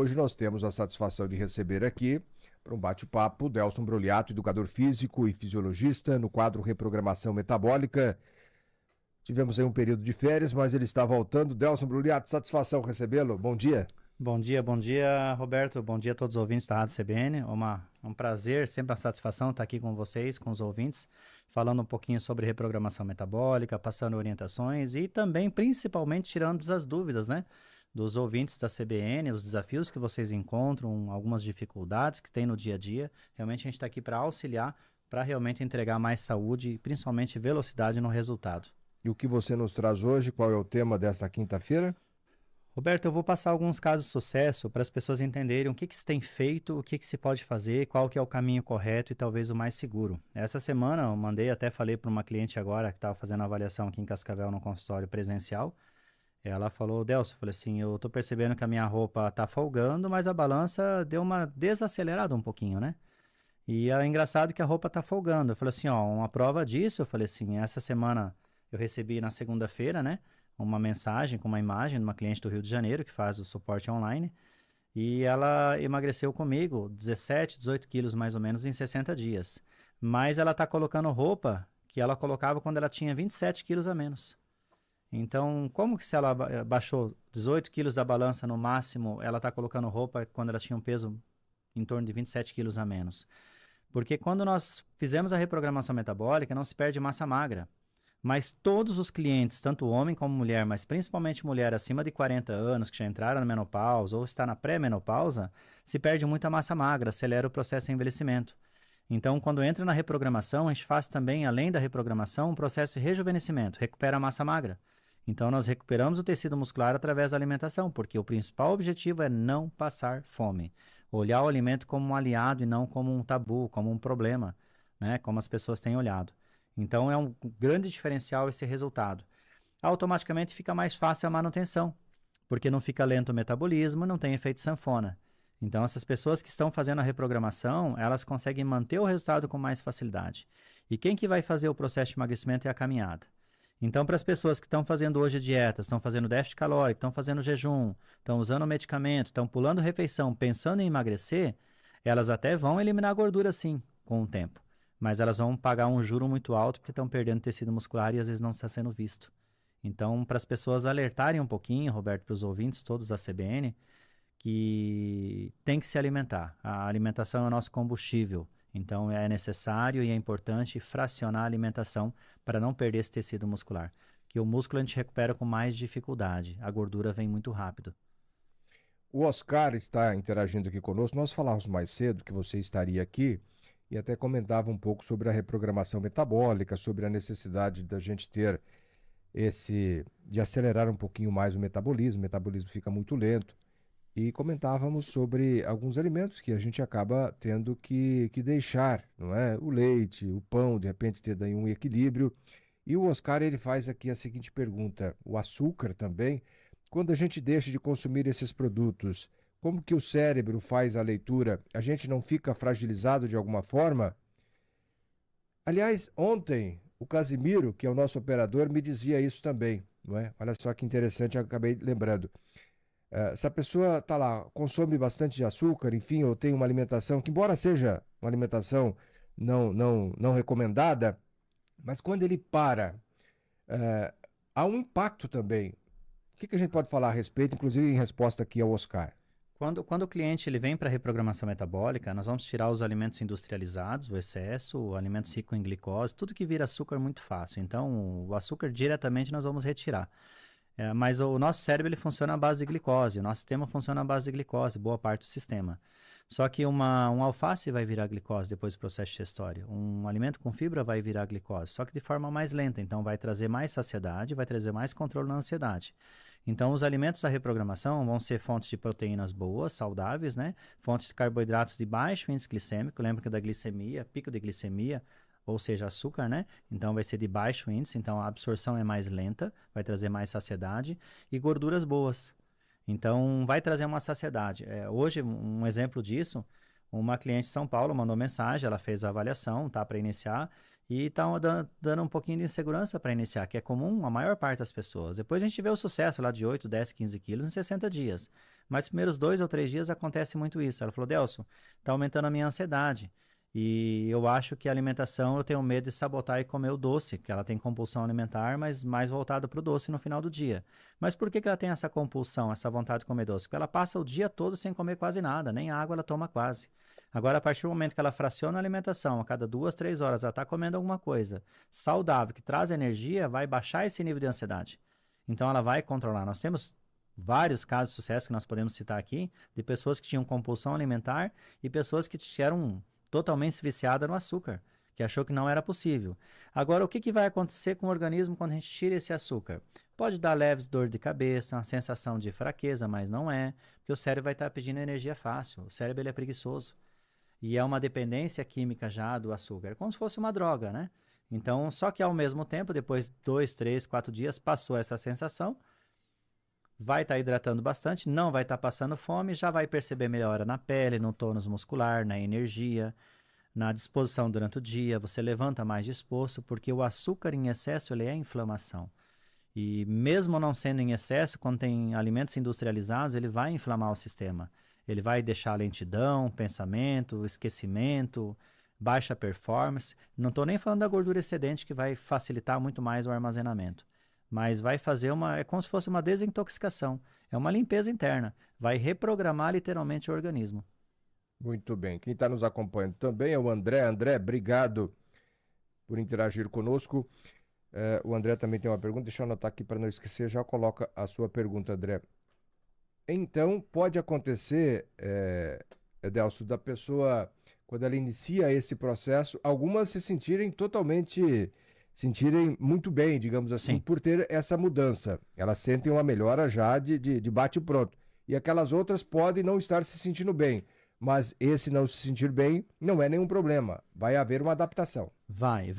hoje nós temos a satisfação de receber aqui, para um bate-papo, Delson Brogliato, educador físico e fisiologista, no quadro Reprogramação Metabólica. Tivemos aí um período de férias, mas ele está voltando. Delson Brogliato, satisfação recebê-lo. Bom dia. Bom dia, Roberto. Bom dia a todos os ouvintes da Rádio CBN. É um prazer, sempre uma satisfação estar aqui com vocês, com os ouvintes, falando um pouquinho sobre reprogramação metabólica, passando orientações e também, principalmente, tirando as dúvidas, né? Dos ouvintes da CBN, os desafios que vocês encontram, algumas dificuldades que tem no dia a dia. Realmente a gente está aqui para auxiliar, para realmente entregar mais saúde e principalmente velocidade no resultado. E o que você nos traz hoje? Qual é o tema desta quinta-feira? Roberto, eu vou passar alguns casos de sucesso para as pessoas entenderem o que se tem feito, o que se pode fazer, qual que é o caminho correto e talvez o mais seguro. Essa semana eu mandei, até falei para uma cliente agora que estava fazendo a avaliação aqui em Cascavel no consultório presencial. Ela falou, Delson, eu falei assim, eu tô percebendo que a minha roupa tá folgando, mas a balança deu uma desacelerada um pouquinho, né? E é engraçado que a roupa tá folgando. Eu falei assim, ó, uma prova disso, eu falei assim, essa semana eu recebi na segunda-feira, né, uma mensagem com uma imagem de uma cliente do Rio de Janeiro que faz o suporte online e ela emagreceu comigo 17, 18 quilos mais ou menos em 60 dias. Mas ela tá colocando roupa que ela colocava quando ela tinha 27 quilos a menos. Então, como que se ela baixou 18 quilos da balança no máximo, ela está colocando roupa quando ela tinha um peso em torno de 27 quilos a menos? Porque quando nós fizemos a reprogramação metabólica, não se perde massa magra. Mas todos os clientes, tanto homem como mulher, mas principalmente mulher acima de 40 anos, que já entraram na menopausa ou está na pré-menopausa, se perde muita massa magra, acelera o processo de envelhecimento. Então, quando entra na reprogramação, a gente faz também, além da reprogramação, um processo de rejuvenescimento, recupera a massa magra. Então, nós recuperamos o tecido muscular através da alimentação, porque o principal objetivo é não passar fome. Olhar o alimento como um aliado e não como um tabu, como um problema, né? Como as pessoas têm olhado. Então, é um grande diferencial esse resultado. Automaticamente fica mais fácil a manutenção, porque não fica lento o metabolismo, não tem efeito sanfona. Então, essas pessoas que estão fazendo a reprogramação, elas conseguem manter o resultado com mais facilidade. E quem que vai fazer o processo de emagrecimento é a caminhada. Então, para as pessoas que estão fazendo hoje dieta, estão fazendo déficit calórico, estão fazendo jejum, estão usando medicamento, estão pulando refeição, pensando em emagrecer, elas até vão eliminar a gordura sim, com o tempo. Mas elas vão pagar um juro muito alto porque estão perdendo tecido muscular e às vezes não está sendo visto. Então, para as pessoas alertarem um pouquinho, Roberto, para os ouvintes todos da CBN, que tem que se alimentar. A alimentação é o nosso combustível. Então é necessário e é importante fracionar a alimentação para não perder esse tecido muscular. Que o músculo a gente recupera com mais dificuldade, a gordura vem muito rápido. O Oscar está interagindo aqui conosco. Nós falávamos mais cedo que você estaria aqui e até comentava um pouco sobre a reprogramação metabólica, sobre a necessidade da gente ter de acelerar um pouquinho mais o metabolismo fica muito lento. E comentávamos sobre alguns alimentos que a gente acaba tendo que deixar, não é? O leite, o pão, de repente ter daí um equilíbrio. E o Oscar, ele faz aqui a seguinte pergunta, o açúcar também, quando a gente deixa de consumir esses produtos, como que o cérebro faz a leitura? A gente não fica fragilizado de alguma forma? Aliás, ontem, o Casimiro, que é o nosso operador, me dizia isso também, não é? Olha só que interessante, eu acabei lembrando. Se a pessoa está lá, consome bastante açúcar, enfim, ou tem uma alimentação que, embora seja uma alimentação não recomendada, mas quando ele para, há um impacto também. O que a gente pode falar a respeito, inclusive em resposta aqui ao Oscar? Quando o cliente ele vem para a reprogramação metabólica, nós vamos tirar os alimentos industrializados, o excesso, alimentos ricos em glicose, tudo que vira açúcar é muito fácil. Então, o açúcar diretamente nós vamos retirar. Mas o nosso cérebro ele funciona à base de glicose, o nosso sistema funciona à base de glicose, boa parte do sistema. Só que um alface vai virar glicose depois do processo digestório, um alimento com fibra vai virar glicose, só que de forma mais lenta, então vai trazer mais saciedade, vai trazer mais controle na ansiedade. Então os alimentos da reprogramação vão ser fontes de proteínas boas, saudáveis, né? Fontes de carboidratos de baixo índice glicêmico, lembra que da glicemia, pico de glicemia, ou seja, açúcar, né? Então vai ser de baixo índice, então a absorção é mais lenta, vai trazer mais saciedade e gorduras boas. Então vai trazer uma saciedade. Hoje, um exemplo disso, uma cliente de São Paulo mandou mensagem, ela fez a avaliação, tá, para iniciar, E está dando um pouquinho de insegurança para iniciar, que é comum a maior parte das pessoas. Depois a gente vê o sucesso lá de 8, 10, 15 quilos em 60 dias. Mas os primeiros 2 ou 3 dias acontece muito isso. Ela falou, Delson, está aumentando a minha ansiedade. E eu acho que a alimentação eu tenho medo de sabotar e comer o doce, porque ela tem compulsão alimentar, mas mais voltada para o doce no final do dia. Mas por que ela tem essa compulsão, essa vontade de comer doce? Porque ela passa o dia todo sem comer quase nada, nem água ela toma quase. Agora, a partir do momento que ela fraciona a alimentação, a cada 2, 3 horas ela está comendo alguma coisa saudável, que traz energia, vai baixar esse nível de ansiedade. Então, ela vai controlar. Nós temos vários casos de sucesso que nós podemos citar aqui, de pessoas que tinham compulsão alimentar e pessoas que eram totalmente viciadas no açúcar, que achou que não era possível. Agora, o que vai acontecer com o organismo quando a gente tira esse açúcar? Pode dar leves dor de cabeça, uma sensação de fraqueza, mas não é, porque o cérebro vai estar pedindo energia fácil. O cérebro ele é preguiçoso. E é uma dependência química já do açúcar, é como se fosse uma droga, né? Então, só que ao mesmo tempo, depois de 2, 3, 4 dias, passou essa sensação, vai estar hidratando bastante, não vai estar passando fome, já vai perceber melhora na pele, no tônus muscular, na energia, na disposição durante o dia, você levanta mais disposto, porque o açúcar em excesso ele é inflamação. E mesmo não sendo em excesso, quando tem alimentos industrializados, ele vai inflamar o sistema. Ele vai deixar lentidão, pensamento, esquecimento, baixa performance. Não estou nem falando da gordura excedente, que vai facilitar muito mais o armazenamento. Mas vai fazer é como se fosse uma desintoxicação. É uma limpeza interna. Vai reprogramar literalmente o organismo. Muito bem. Quem está nos acompanhando também é o André. André, obrigado por interagir conosco. O André também tem uma pergunta. Deixa eu anotar aqui para não esquecer. Já coloca a sua pergunta, André. Então, pode acontecer, Edelso, da pessoa, quando ela inicia esse processo, algumas se sentirem muito bem, digamos assim, Sim. por ter essa mudança. Elas sentem uma melhora já de bate-pronto. E aquelas outras podem não estar se sentindo bem. Mas esse não se sentir bem não é nenhum problema. Vai haver uma adaptação. Vai.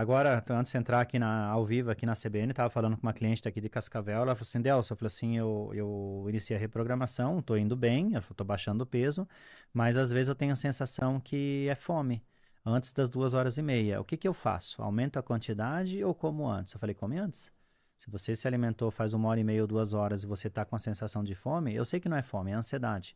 Agora, antes de entrar aqui ao vivo, aqui na CBN, estava falando com uma cliente daqui de Cascavel, ela falou assim, Delson, eu falei assim, eu iniciei a reprogramação, estou indo bem, eu estou baixando o peso, mas às vezes eu tenho a sensação que é fome, antes das 2 horas e meia. O que eu faço? Aumento a quantidade ou como antes? Eu falei, come antes. Se você se alimentou faz 1 hora e meia ou 2 horas e você está com a sensação de fome, eu sei que não é fome, é ansiedade.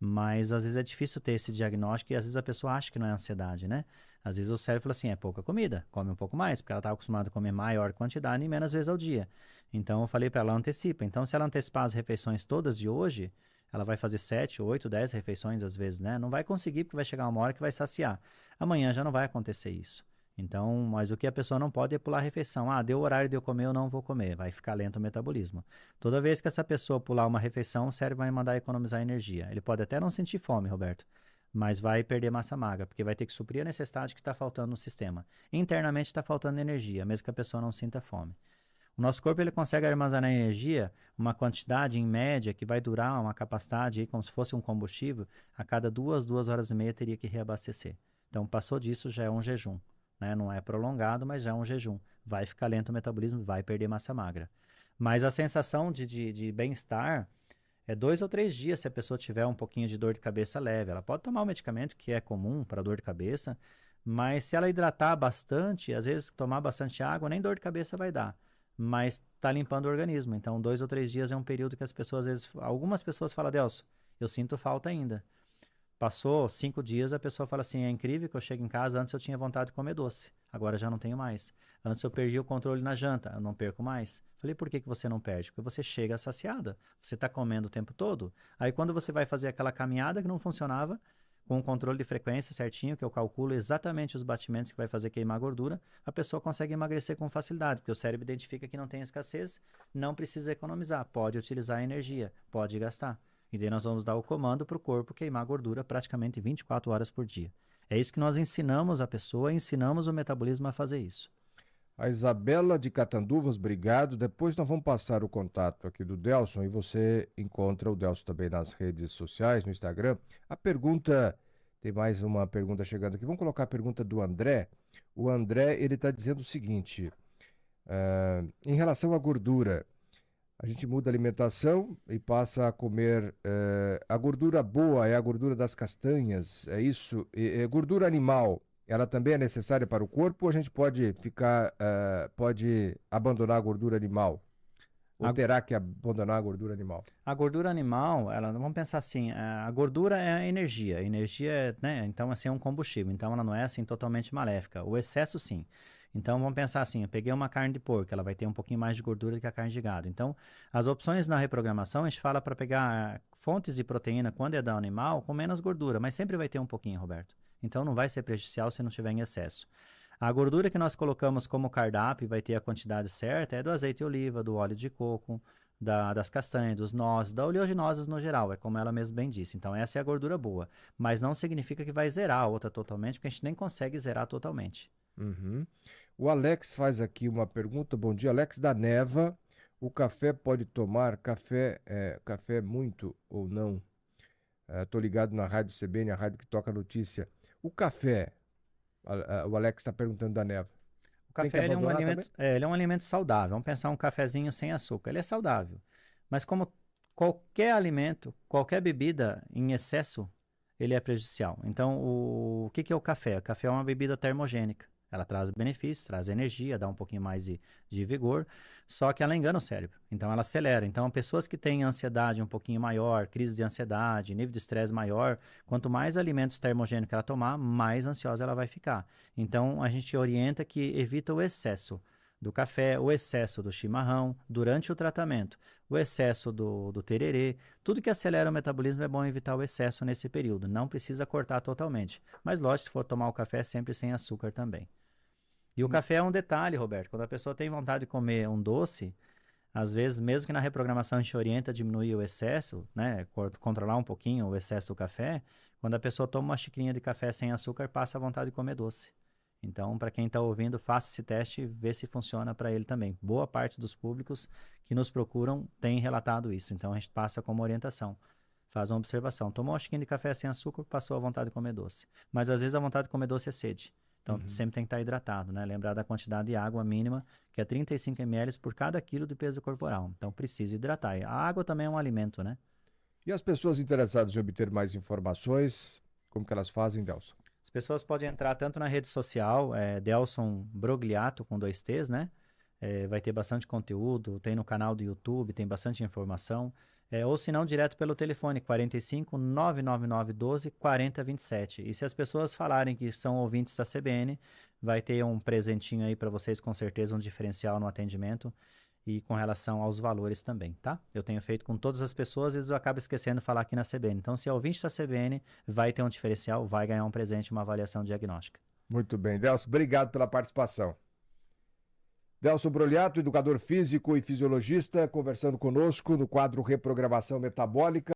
Mas às vezes é difícil ter esse diagnóstico e às vezes a pessoa acha que não é ansiedade, né? Às vezes o cérebro fala assim, é pouca comida, come um pouco mais, porque ela está acostumada a comer maior quantidade e menos vezes ao dia. Então eu falei para ela, antecipa. Então se ela antecipar as refeições todas de hoje, ela vai fazer 7, 8, 10 refeições às vezes, né? Não vai conseguir porque vai chegar uma hora que vai saciar. Amanhã já não vai acontecer isso. Então, mas o que a pessoa não pode é pular a refeição. Ah, deu horário de eu comer, eu não vou comer. Vai ficar lento o metabolismo. Toda vez que essa pessoa pular uma refeição, o cérebro vai mandar economizar energia. Ele pode até não sentir fome, Roberto, mas vai perder massa magra, porque vai ter que suprir a necessidade que está faltando no sistema. Internamente está faltando energia, mesmo que a pessoa não sinta fome. O nosso corpo ele consegue armazenar energia, uma quantidade em média que vai durar uma capacidade aí, como se fosse um combustível, a cada 2 horas e meia teria que reabastecer. Então, passou disso já é um jejum. Né? Não é prolongado, mas já é um jejum. Vai ficar lento o metabolismo, vai perder massa magra. Mas a sensação de bem-estar é 2 ou 3 dias se a pessoa tiver um pouquinho de dor de cabeça leve. Ela pode tomar um medicamento que é comum para dor de cabeça, mas se ela hidratar bastante, às vezes tomar bastante água, nem dor de cabeça vai dar. Mas está limpando o organismo. Então, 2 ou 3 dias é um período que as pessoas, às vezes, algumas pessoas falam, Delso, eu sinto falta ainda. Passou 5 dias, a pessoa fala assim, é incrível que eu chego em casa, antes eu tinha vontade de comer doce, agora já não tenho mais. Antes eu perdi o controle na janta, eu não perco mais. Falei, por que você não perde? Porque você chega saciada, você está comendo o tempo todo. Aí quando você vai fazer aquela caminhada que não funcionava, com o controle de frequência certinho, que eu calculo exatamente os batimentos que vai fazer queimar gordura, a pessoa consegue emagrecer com facilidade, porque o cérebro identifica que não tem escassez, não precisa economizar, pode utilizar a energia, pode gastar. E daí nós vamos dar o comando para o corpo queimar gordura praticamente 24 horas por dia. É isso que nós ensinamos a pessoa, ensinamos o metabolismo a fazer isso. A Isabela de Catanduvas, obrigado. Depois nós vamos passar o contato aqui do Delson e você encontra o Delson também nas redes sociais, no Instagram. A pergunta, tem mais uma pergunta chegando aqui. Vamos colocar a pergunta do André. O André, ele está dizendo o seguinte, em relação à gordura, a gente muda a alimentação e passa a comer a gordura boa, é a gordura das castanhas, é isso? Gordura animal. ela também é necessária para o corpo ou a gente pode pode abandonar a gordura animal? Ou A, terá que abandonar a gordura animal? a gordura animal, vamos pensar assim, a gordura é a energia é, né, então assim, é um combustível, então ela não é assim totalmente maléfica, o excesso sim. Então vamos pensar assim, eu peguei uma carne de porco, ela vai ter um pouquinho mais de gordura do que a carne de gado. Então, as opções na reprogramação, a gente fala para pegar fontes de proteína quando é da animal com menos gordura, mas sempre vai ter um pouquinho, Roberto. Então não vai ser prejudicial se não tiver em excesso. A gordura que nós colocamos como cardápio, vai ter a quantidade certa, é do azeite de oliva, do óleo de coco, das castanhas, dos nozes, da oleaginosas no geral, é como ela mesmo bem disse. Então essa é a gordura boa, mas não significa que vai zerar a outra totalmente, porque a gente nem consegue zerar totalmente. Uhum. O Alex faz aqui uma pergunta. Bom dia, Alex da Neva. O café pode tomar café muito ou não? Estou ligado na rádio CBN, a rádio que toca notícia. O café, o Alex está perguntando da Neva. O Tem que café ele é um abandonar também? alimento, ele é um alimento saudável. Vamos pensar um cafezinho sem açúcar. Ele é saudável. Mas como qualquer alimento, qualquer bebida em excesso, ele é prejudicial. Então, o que que é o café? O café é uma bebida termogênica. Ela traz benefícios, traz energia, dá um pouquinho mais de vigor, só que ela engana o cérebro. Então, ela acelera. Então, pessoas que têm ansiedade um pouquinho maior, crise de ansiedade, nível de estresse maior, quanto mais alimentos termogênicos ela tomar, mais ansiosa ela vai ficar. Então, a gente orienta que evita o excesso do café, o excesso do chimarrão durante o tratamento, o excesso do tererê. Tudo que acelera o metabolismo é bom evitar o excesso nesse período. Não precisa cortar totalmente. Mas, lógico, se for tomar o café, sempre sem açúcar também. E o Hum. café é um detalhe, Roberto. Quando a pessoa tem vontade de comer um doce, às vezes, mesmo que na reprogramação a gente orienta a diminuir o excesso, né, controlar um pouquinho o excesso do café, quando a pessoa toma uma xicrinha de café sem açúcar, passa a vontade de comer doce. Então, para quem está ouvindo, faça esse teste e vê se funciona para ele também. Boa parte dos públicos que nos procuram tem relatado isso. Então, a gente passa como orientação. Faz uma observação. Tomou uma xícara de café sem açúcar, passou a vontade de comer doce. Mas, às vezes, a vontade de comer doce é sede. Então, Uhum. sempre tem que estar hidratado, né? Lembrar da quantidade de água mínima, que é 35 ml por cada quilo de peso corporal. Então, precisa hidratar. E a água também é um alimento, né? E as pessoas interessadas em obter mais informações, como que elas fazem, Delson? As pessoas podem entrar tanto na rede social, Delson Brogliato, com 2 T's, né? Vai ter bastante conteúdo, tem no canal do YouTube, tem bastante informação. Ou se não, direto pelo telefone 45 999 12 40 27. E se as pessoas falarem que são ouvintes da CBN, vai ter um presentinho aí para vocês, com certeza, um diferencial no atendimento e com relação aos valores também, tá? Eu tenho feito com todas as pessoas, às vezes eu acabo esquecendo de falar aqui na CBN. Então, se é ouvinte da CBN, vai ter um diferencial, vai ganhar um presente, uma avaliação diagnóstica. Muito bem, Delson, obrigado pela participação. Delson Broliato, educador físico e fisiologista, conversando conosco no quadro Reprogramação Metabólica.